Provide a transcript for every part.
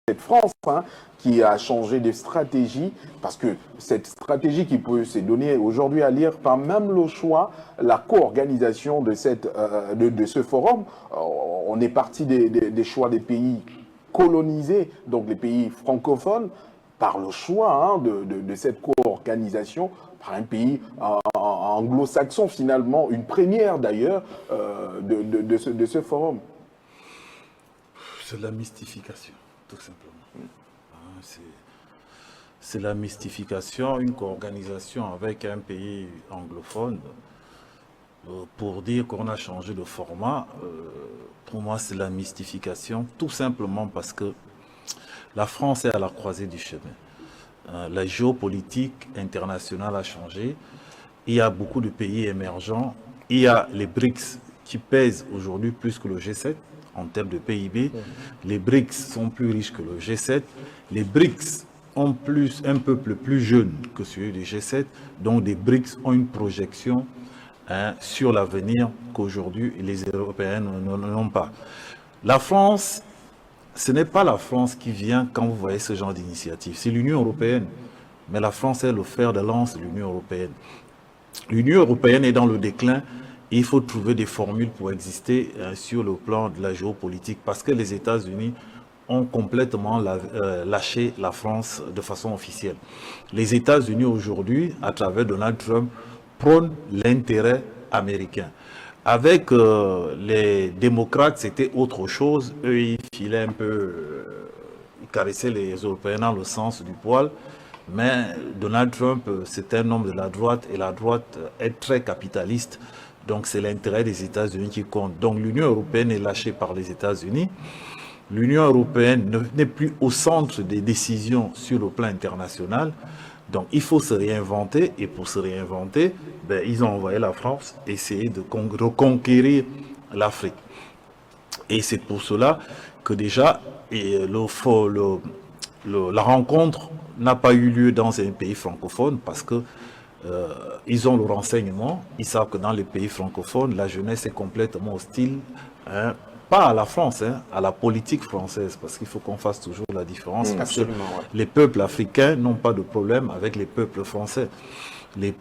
cette France qui a changé de stratégie, parce que cette stratégie qui peut se donner aujourd'hui à lire par même le choix, la co-organisation de ce forum, on est parti des choix des pays colonisés, donc les pays francophones, par le choix de cette co-organisation par un pays anglo-saxon finalement, une première d'ailleurs de ce forum. C'est la mystification, tout simplement. C'est la mystification, une co-organisation avec un pays anglophone pour dire qu'on a changé de format. Pour moi, c'est la mystification, tout simplement parce que la France est à la croisée du chemin. La géopolitique internationale a changé. Il y a beaucoup de pays émergents. Il y a les BRICS qui pèsent aujourd'hui plus que le G7 en termes de PIB. Les BRICS sont plus riches que le G7. Les BRICS ont un peuple plus jeune que celui du G7. Donc les BRICS ont une projection sur l'avenir qu'aujourd'hui les Européens n'ont pas. La France, ce n'est pas la France qui vient quand vous voyez ce genre d'initiative. C'est l'Union européenne. Mais la France est le fer de lance de l'Union européenne. L'Union européenne est dans le déclin. Et il faut trouver des formules pour exister sur le plan de la géopolitique parce que les États-Unis ont complètement lâché la France de façon officielle. Les États-Unis aujourd'hui, à travers Donald Trump, prônent l'intérêt américain. Avec les démocrates, c'était autre chose. Eux, ils filaient un peu, ils caressaient les Européens dans le sens du poil. Mais Donald Trump, c'est un homme de la droite et la droite est très capitaliste. Donc c'est l'intérêt des États-Unis qui compte. Donc l'Union européenne est lâchée par les États-Unis. L'Union européenne n'est plus au centre des décisions sur le plan international. Donc il faut se réinventer. Et pour se réinventer, ils ont envoyé la France essayer de reconquérir l'Afrique. Et c'est pour cela que déjà la rencontre n'a pas eu lieu dans un pays francophone parce que ils ont le renseignement, ils savent que dans les pays francophones, la jeunesse est complètement hostile, pas à la France, à la politique française, parce qu'il faut qu'on fasse toujours la différence. Les peuples africains n'ont pas de problème avec les peuples français.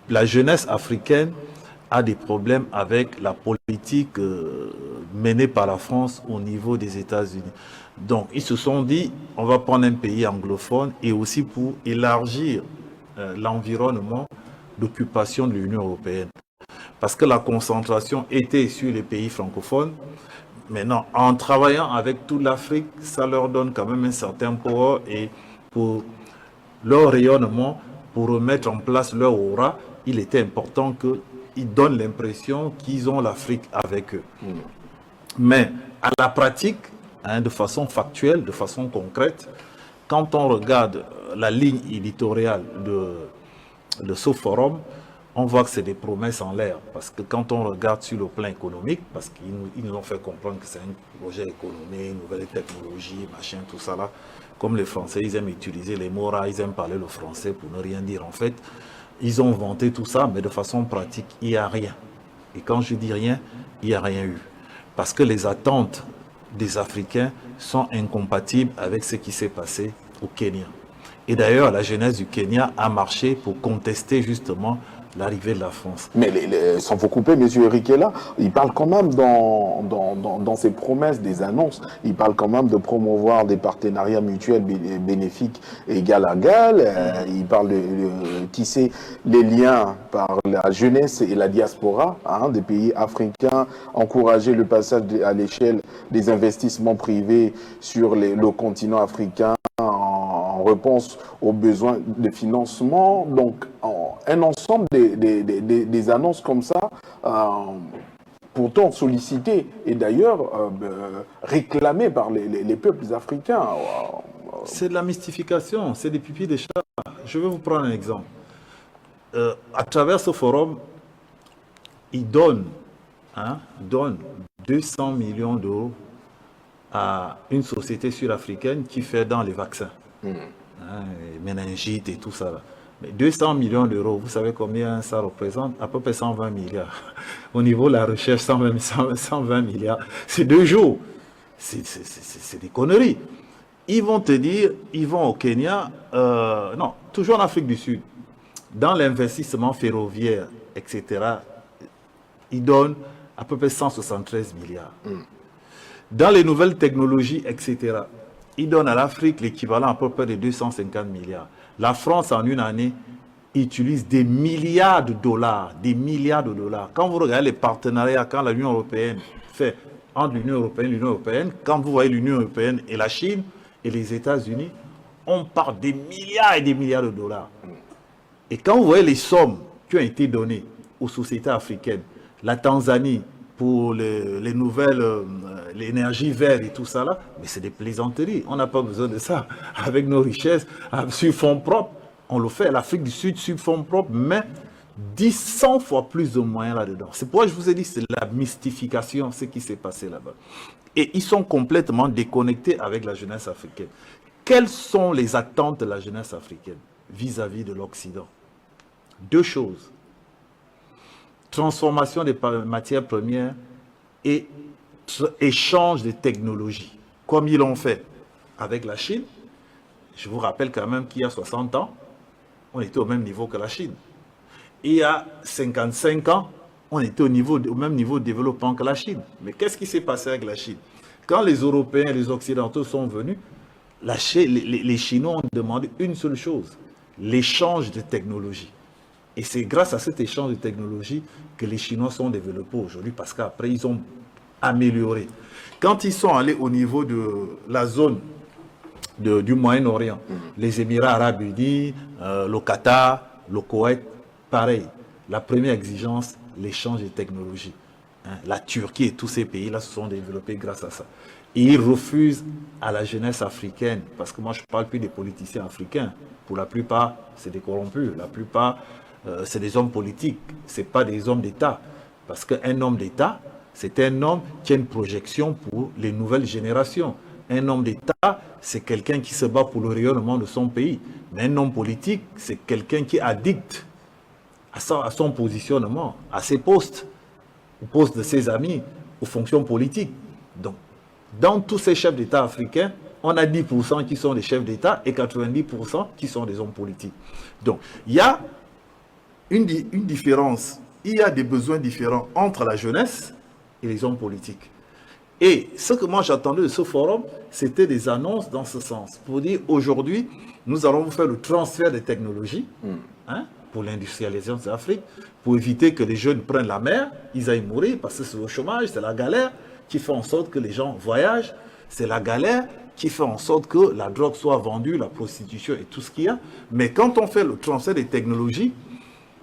La jeunesse africaine a des problèmes avec la politique menée par la France au niveau des États-Unis. Donc, ils se sont dit, on va prendre un pays anglophone et aussi pour élargir l'environnement d'occupation de l'Union européenne. Parce que la concentration était sur les pays francophones. Maintenant, en travaillant avec toute l'Afrique, ça leur donne quand même un certain pouvoir et pour leur rayonnement, pour remettre en place leur aura, il était important qu'ils donnent l'impression qu'ils ont l'Afrique avec eux. Mais à la pratique, de façon factuelle, de façon concrète, quand on regarde la ligne éditoriale de ce forum, on voit que c'est des promesses en l'air. Parce que quand on regarde sur le plan économique, parce qu'ils nous ont fait comprendre que c'est un projet économique, nouvelles technologies, machin, tout ça là. Comme les Français, ils aiment utiliser les mots rares, ils aiment parler le français pour ne rien dire. En fait, ils ont vanté tout ça, mais de façon pratique, il n'y a rien. Et quand je dis rien, il n'y a rien eu. Parce que les attentes des Africains sont incompatibles avec ce qui s'est passé au Kenya. Et d'ailleurs, la jeunesse du Kenya a marché pour contester justement l'arrivée de la France. Mais sans vous couper, M. Eric est là, il parle quand même dans ses promesses, des annonces, il parle quand même de promouvoir des partenariats mutuels bénéfiques égal à égal, il parle de tisser les liens par la jeunesse et la diaspora des pays africains, encourager le passage à l'échelle des investissements privés sur le continent africain en réponse aux besoins de financement. Donc, un ensemble des annonces comme ça, pourtant sollicitées et d'ailleurs réclamées par les peuples africains. C'est de la mystification, c'est des pupilles de chat. Je vais vous prendre un exemple. À travers ce forum, ils donnent 200 millions d'euros à une société sud-africaine qui fait dans les vaccins. Méningite et tout ça. Là. Mais 200 millions d'euros, vous savez combien ça représente? À peu près 120 milliards. Au niveau de la recherche, 120 milliards. C'est 2 jours. C'est des conneries. Ils vont te dire, ils vont au Kenya, non, toujours en Afrique du Sud, dans l'investissement ferroviaire, etc., ils donnent à peu près 173 milliards. Dans les nouvelles technologies, etc., ils donnent à l'Afrique l'équivalent à peu près de 250 milliards. La France, en une année, utilise des milliards de dollars, des milliards de dollars. Quand vous regardez les partenariats, quand l'Union européenne fait entre l'Union européenne, quand vous voyez l'Union européenne et la Chine et les États-Unis, on parle des milliards et des milliards de dollars. Et quand vous voyez les sommes qui ont été données aux sociétés africaines, la Tanzanie pour les nouvelles, l'énergie verte et tout ça là, mais c'est des plaisanteries. On n'a pas besoin de ça. Avec nos richesses, sur fonds propres, on le fait. L'Afrique du Sud, sur fonds propres, mais 100 fois plus de moyens là-dedans. C'est pourquoi je vous ai dit, c'est la mystification, ce qui s'est passé là-bas. Et ils sont complètement déconnectés avec la jeunesse africaine. Quelles sont les attentes de la jeunesse africaine vis-à-vis de l'Occident? Deux choses. Transformation des matières premières et échange de technologies, comme ils l'ont fait avec la Chine. Je vous rappelle quand même qu'il y a 60 ans, on était au même niveau que la Chine. Il y a 55 ans, on était au même niveau de développement que la Chine. Mais qu'est-ce qui s'est passé avec la Chine? Quand les Européens et les Occidentaux sont venus, les Chinois ont demandé une seule chose, l'échange de technologies. Et c'est grâce à cet échange de technologies que les Chinois sont développés aujourd'hui, parce qu'après, ils ont amélioré. Quand ils sont allés au niveau de la zone du Moyen-Orient, les Émirats arabes unis, le Qatar, le Koweït, pareil. La première exigence, l'échange de technologies. La Turquie et tous ces pays-là se sont développés grâce à ça. Et ils refusent à la jeunesse africaine, parce que moi je ne parle plus des politiciens africains. Pour la plupart, c'est des corrompus. La plupart, c'est des hommes politiques, ce n'est pas des hommes d'État. Parce qu'un homme d'État, c'est un homme qui a une projection pour les nouvelles générations. Un homme d'État, c'est quelqu'un qui se bat pour le rayonnement de son pays. Mais un homme politique, c'est quelqu'un qui est addict à son positionnement, à ses postes, aux postes de ses amis, aux fonctions politiques. Donc, dans tous ces chefs d'État africains, on a 10% qui sont des chefs d'État et 90% qui sont des hommes politiques. Donc, il y a une différence, il y a des besoins différents entre la jeunesse et les hommes politiques. Et ce que moi j'attendais de ce forum, c'était des annonces dans ce sens. Pour dire, aujourd'hui, nous allons vous faire le transfert des technologies pour l'industrialisation de l'Afrique, pour éviter que les jeunes prennent la mer, ils aillent mourir, parce que c'est le chômage, c'est la galère qui fait en sorte que les gens voyagent, c'est la galère qui fait en sorte que la drogue soit vendue, la prostitution et tout ce qu'il y a. Mais quand on fait le transfert des technologies,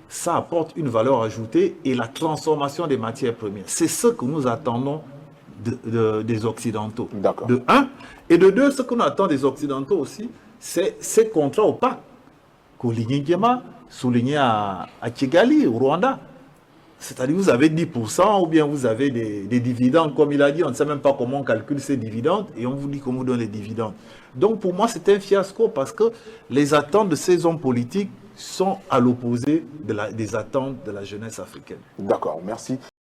ça apporte une valeur ajoutée et la transformation des matières premières. C'est ce que nous attendons des Occidentaux. De un. Et de deux, ce qu'on attend des Occidentaux aussi, c'est ces contrats opaques. Koulignigema, souligné à Kigali, au Rwanda. C'est-à-dire vous avez 10% ou bien vous avez des dividendes, comme il a dit, on ne sait même pas comment on calcule ces dividendes et on vous dit qu'on vous donne les dividendes. Donc pour moi, c'est un fiasco parce que les attentes de ces hommes politiques sont à l'opposé des attentes de la jeunesse africaine. D'accord, merci.